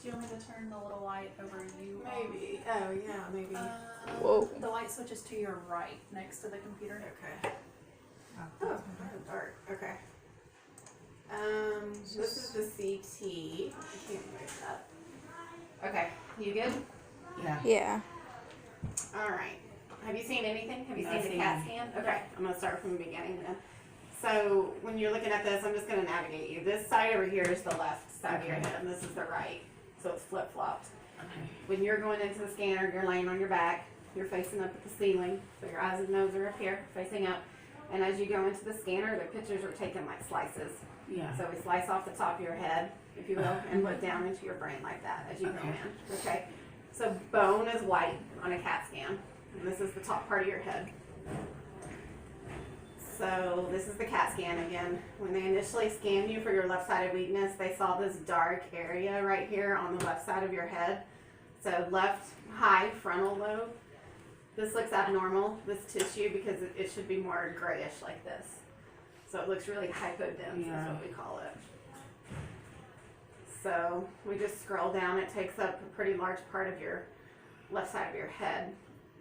Do you want me to turn the little light over you? Maybe. Oh, yeah, maybe. Whoa. The light switch is to your right, next to the computer. Okay. Oh, dark. Okay. This is the CT. I can't move that. Okay, you good? Yeah. Yeah. All right. Have you seen anything? Have you Not seen the seen CAT any. scan? Okay, I'm going to start from the beginning then. So when you're looking at this, I'm just going to navigate you. This side over here is the left side of your Okay. head, and this is the right. So it's flip-flopped. Okay. When you're going into the scanner, you're laying on your back. You're facing up at the ceiling. So your eyes and nose are up here, facing up. And as you go into the scanner, the pictures are taken like slices. Yeah. So we slice off the top of your head, if you will, and look down into your brain like that as you go Okay. in. Okay. So bone is white on a CAT scan, and this is the top part of your head. So this is the CAT scan again. When they initially scanned you for your left-sided weakness, they saw this dark area right here on the left side of your head. So left high frontal lobe. This looks abnormal, this tissue, because it should be more grayish like this. So it looks really hypodense, Yeah. is what we call it. So we just scroll down. It takes up a pretty large part of your left side of your head.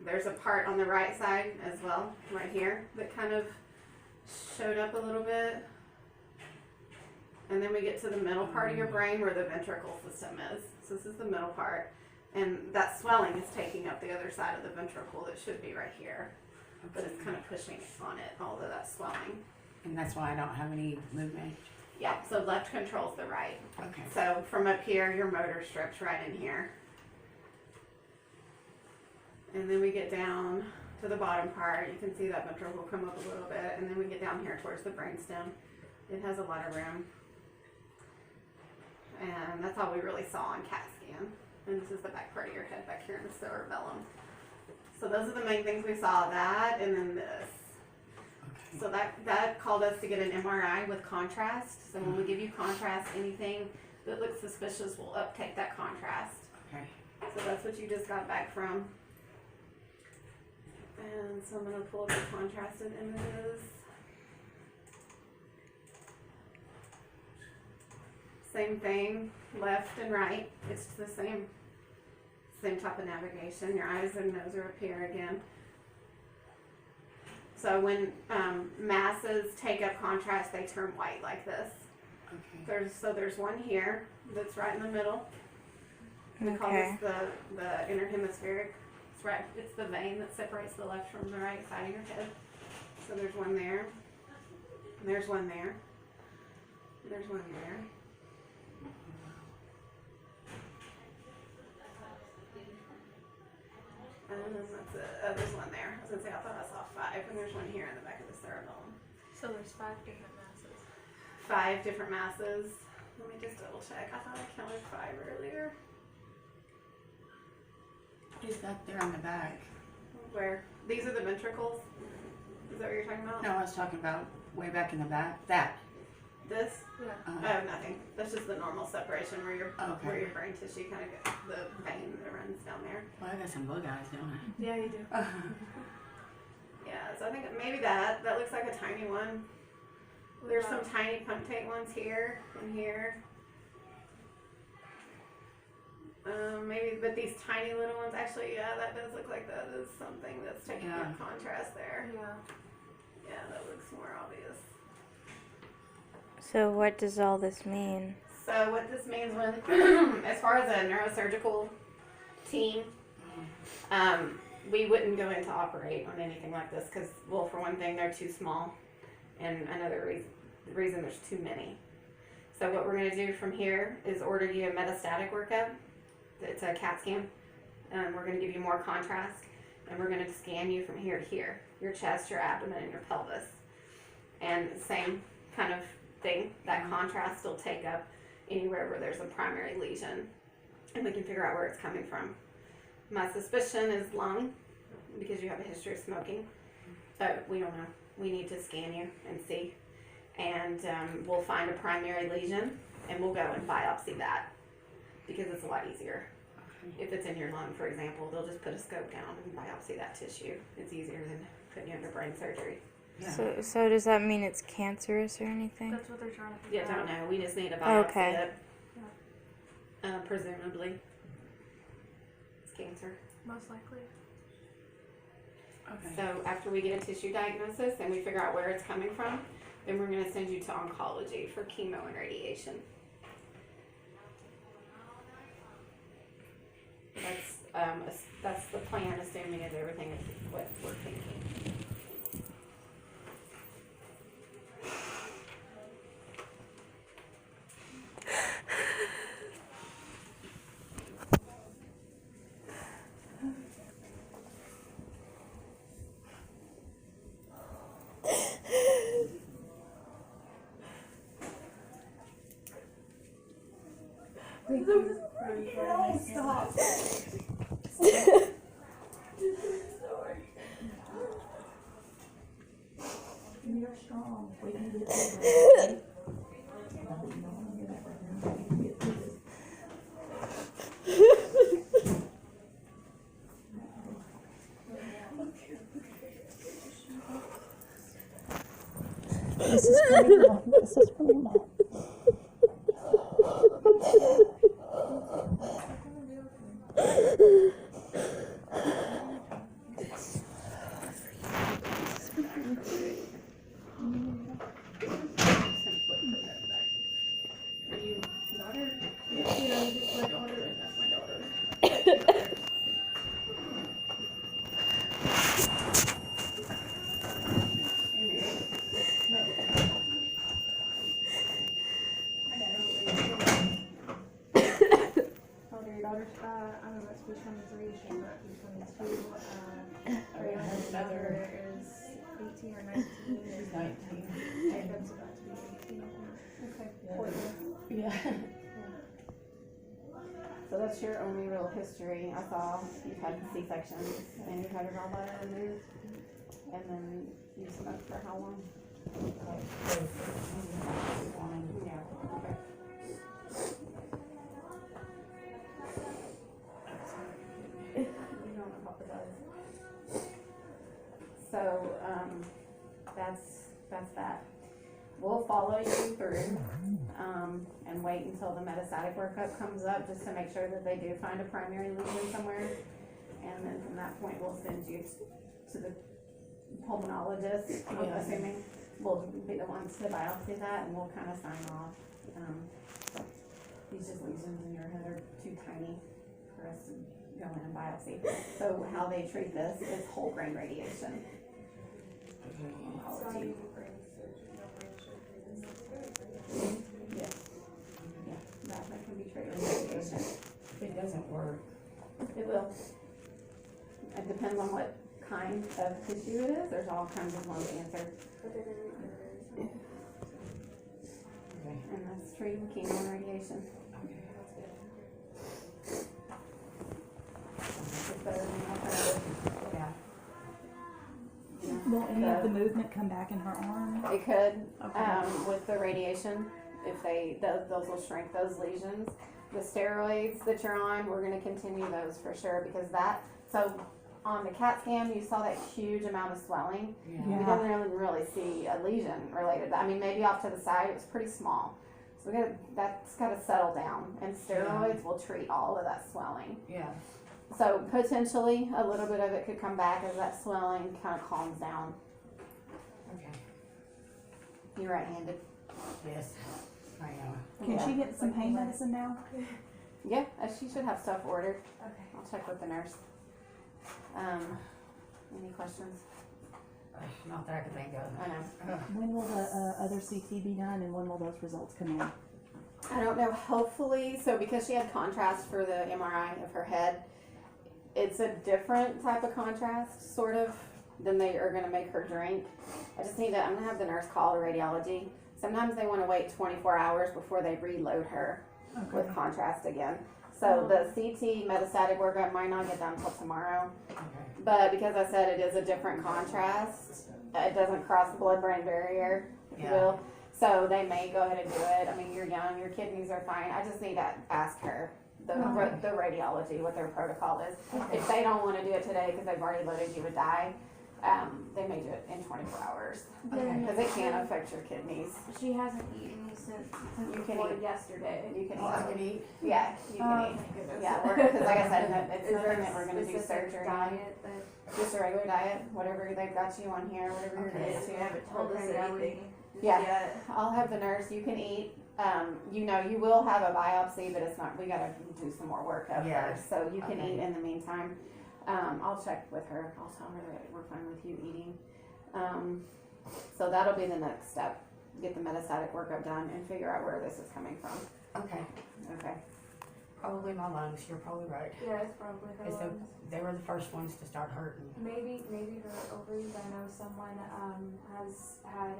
There's a part on the right side as well, right here, that kind of showed up a little bit. And then we get to the middle part of your brain where the ventricle system is. So this is the middle part. And that swelling is taking up the other side of the ventricle that should be right here. But it's kind of pushing on it, all of that swelling. And that's why I don't have any movement. Yeah, so left controls the right. Okay. So from up here, your motor strip's right in here. And then we get down to the bottom part. You can see that ventricle come up a little bit. And then we get down here towards the brainstem. It has a lot of room. And that's all we really saw on CAT scan. And this is the back part of your head back here in the cerebellum. So those are the main things we saw, that and then this. Okay. So that called us to get an MRI with contrast. So when we give you contrast, anything that looks suspicious will uptake that contrast. Okay. So that's what you just got back from. And so I'm going to pull up the contrasted images. Same thing, left and right. It's the same type of navigation. Your eyes and nose are up here again. So when masses take up contrast, they turn white like this. Okay. There's one here that's right in the middle. We call Okay. this the inner hemispheric. It's right. It's the vein that separates the left from the right side of your head. So there's one there. And there's one there. There's one there. And then that's it. Oh, there's one there. I was gonna say I thought I saw 5, and there's one here in the back of the cerebellum. So there's 5 different masses. 5 different masses. Let me just double check. I thought I counted 5 earlier. What is that there on the back? Where? These are the ventricles? Is that what you're talking about? No, I was talking about way back in the back. That. This? Yeah. Oh, nothing. That's just the normal separation where Okay. where your brain tissue kind of gets the vein that runs down there. Well, I got some bug eyes, don't I? Yeah, you do. Yeah, so I think maybe that looks like a tiny one. There's some tiny punctate ones here and here. Maybe, but these tiny little ones, actually, yeah, that does look like that is something that's taking Yeah. up contrast there. Yeah. Yeah, that looks more obvious. So what does all this mean? So what this means when, as far as a neurosurgical team, we wouldn't go in to operate on anything like this because, well, for one thing, they're too small, and another reason there's too many. So what we're going to do from here is order you a metastatic workup. It's a CAT scan. We're going to give you more contrast, and we're going to scan you from here to here, your chest, your abdomen, and your pelvis. And same kind of thing, that contrast will take up anywhere where there's a primary lesion, and we can figure out where it's coming from. My suspicion is lung, because you have a history of smoking, but we don't know. We need to scan you and see, and we'll find a primary lesion, and we'll go and biopsy that, because it's a lot easier. If it's in your lung, for example, they'll just put a scope down and biopsy that tissue. It's easier than putting you under brain surgery. Yeah. So does that mean it's cancerous or anything? That's what they're trying to figure Yeah, out. don't know. We just need to biopsy Okay. it. presumably. It's cancer. Most likely. Okay. So after we get a tissue diagnosis and we figure out where it's coming from, then we're going to send you to oncology for chemo and radiation. That's the plan, assuming that everything is what we're thinking. Stop. You're strong. We can get through this. This is for me, Mom. This is for me, Mom. Are you daughter? Yeah, it's my daughter, and that's my daughter. How old are your daughters? I don't know, it's between 3, she's not between 2. Her daughter is 18 or 19. She's 19. Jacob's about to be 18. Okay, Yeah. 4 Yeah. So that's your only real history. I saw you've had C-sections and you've had your gallbladder removed. And then you smoked for how long? Yeah, okay. You don't know Papa does. So, that's that. We'll follow you through, and wait until the metastatic workup comes up, just to make sure that they do find a primary lesion somewhere. And then from that point, we'll send you to the pulmonologist, I'm Yeah. assuming. We'll be the ones to biopsy that, and we'll kind of sign off. These just lesions in your head are too tiny for us to go in and biopsy. So how they treat this is whole brain radiation. Oncology. Yeah, that can be treated with radiation. It doesn't work. It will. It depends on what kind of tissue it is. There's all kinds of lung cancer. Okay. And that's treated with chemo and radiation. It's better than alternative. Yeah. Will any of the movement come back in her arm? It could, Okay. with the radiation, if those will shrink those lesions. The steroids that you're on, we're gonna continue those for sure, because so on the CAT scan, you saw that huge amount of swelling. Yeah. We didn't really see a lesion related to that. I mean, maybe off to the side, it was pretty small. So that's gotta settle down, and steroids will treat all of that swelling. Yeah. So potentially, a little bit of it could come back as that swelling kind of calms down. Okay. You're right-handed. Yes. I am. Can she get some pain medicine now? Yeah, she should have stuff ordered. Okay. I'll check with the nurse. Any questions? Not that I can think of. I know. When will the other CT be done, and when will those results come in? I don't know, hopefully, so because she had contrast for the MRI of her head, it's a different type of contrast, sort of, than they are gonna make her drink. I'm gonna have the nurse call the radiology. Sometimes they wanna wait 24 hours before they reload her with contrast again. So the CT metastatic workup might not get done until tomorrow. Okay. But because I said it is a different contrast, it doesn't cross the blood-brain barrier, if you Yeah. will. So they may go ahead and do it. I mean, you're young, your kidneys are fine. I just need to ask her, the radiology, what their protocol is. If they don't want to do it today because they've already loaded you with dye, they may do it in 24 hours. Okay. Because it can affect your kidneys. She hasn't eaten since You can before eat. yesterday. You can Oh, I eat. can eat. Yeah, you can Oh, eat. my goodness. Yeah, because like I said, it's Is there nothing that we're going to do specific surgery on. diet that Just a regular diet, whatever they've got you on here, whatever you're Okay. used to. haven't told us Okay, yeah, anything? Yeah. Yet. I'll have the nurse. You can eat. You know, you will have a biopsy, but it's not. We gotta do some more work up Yeah. first, so you can Okay. eat in the meantime. I'll check with her. I'll tell her that we're fine with you eating. So that'll be the next step. Get the metastatic workup done and figure out where this is coming from. Okay. Okay. Probably my lungs. You're probably right. Yeah, it's probably her Is lungs. they were the first ones to start hurting. Maybe her ovaries. I know someone has had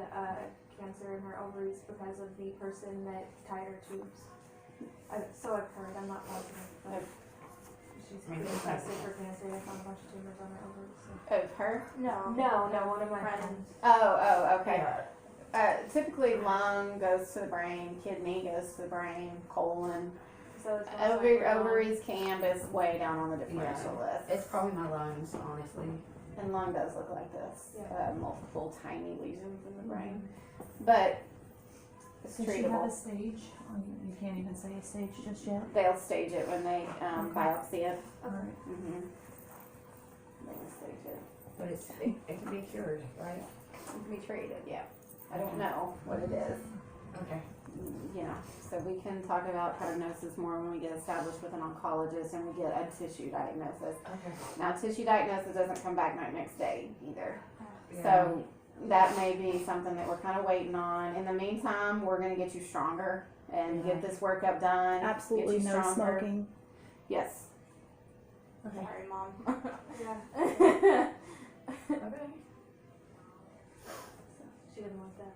cancer in her ovaries because of the person that tied her tubes. So I've heard. I'm not positive, but she's I mean, pretty it's not- tested for cancer. They found a bunch of tumors on her ovaries. Of her? No, one of my friends. Oh, okay. Yeah. Typically lung goes to the brain, kidney goes to the brain, colon. So it's most likely Ovaries can, but it's way down on the differential list. It's probably my lungs, honestly. And lung does look like this, Yeah. multiple tiny lesions in the brain, but it's Does she have a treatable. stage? You can't even say a stage just yet. They'll stage it when they biopsy it. Alright. Mm-hmm. They'll stage it. But it can be cured, right? It can be treated, yeah. I don't know what it is. Okay. Yeah, so we can talk about prognosis more when we get established with an oncologist and we get a tissue diagnosis. Okay. Now, tissue diagnosis doesn't come back next day either. Yeah. So that may be something that we're kind of waiting on. In the meantime, we're going to get you stronger and get this workup done. Absolutely get you no stronger. smoking. Yes. Okay. Sorry, Mom. yeah. Okay. She didn't want that.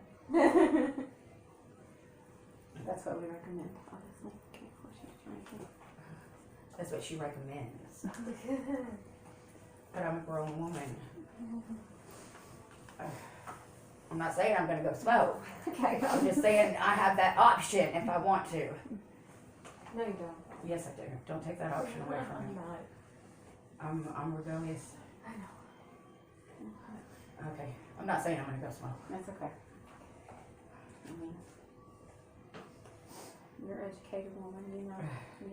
That's what we recommend, obviously. Before she's drinking. That's what she recommends. But I'm a grown woman. I'm not saying I'm gonna go smoke. Okay. I'm just saying I have that option if I want to. No, you don't. Yes, I do. Don't take that option away from I'm me. not. I'm rebellious. I know. Okay. I'm not saying I'm gonna go smoke. That's okay. I mean, you're an educated woman, you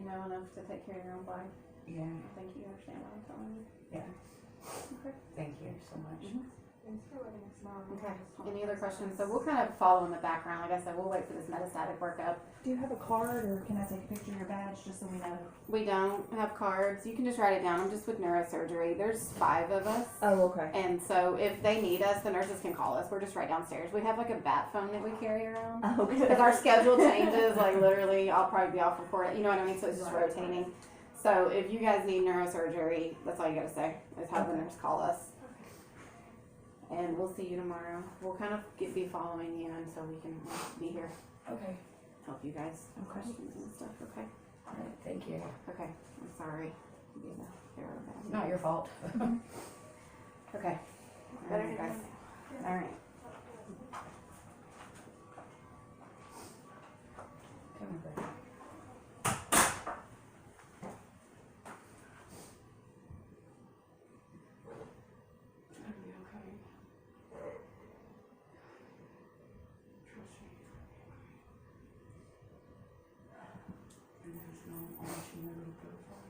know enough to take care of your own body. Yeah. I think you understand what I'm telling you. Yeah. Okay. Thanks so much. Thanks for letting us know. Okay. Any other questions? So we'll kind of follow in the background. Like I said, we'll wait for this metastatic workup. Do you have a card or can I take a picture of your badge just so we know? We don't have cards. You can just write it down. I'm just with neurosurgery. There's 5 of us. Oh, okay. And so if they need us, the nurses can call us. We're just right downstairs. We have like a bat phone that we carry around. Oh, Because good. our schedule changes, like literally, I'll probably be off for 4 you know what I mean? So it's just rotating. So if you guys need neurosurgery, that's all you gotta say, is have the nurse call us. And we'll see you tomorrow. We'll kind of be following you until we can be here, Okay. help you guys with Okay. questions and stuff, okay? All right. Thank you. Okay, I'm sorry. to be the bearer of It's bad not your fault. Okay. All Better right, than guys. All right. Come on, baby. Are you okay? Trust me. And there's no option to go for.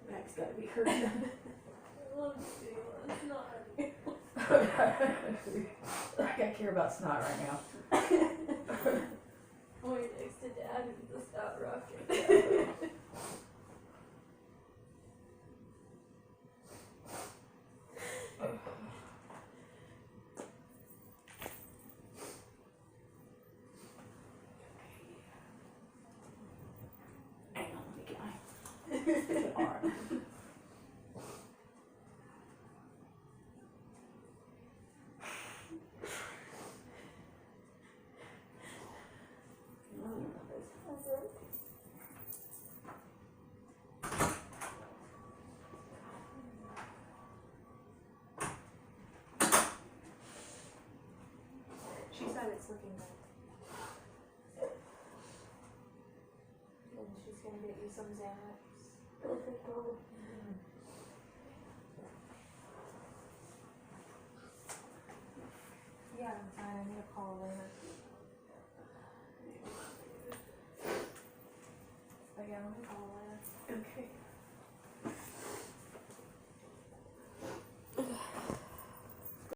That's gotta be her. I care about snot right now. Point next to Dad and the stop rocking. The arm. She said it's looking good. And she's gonna get you some Xanax. Okay, yeah, I'm fine. I need a call later. But yeah, let me call later. Okay.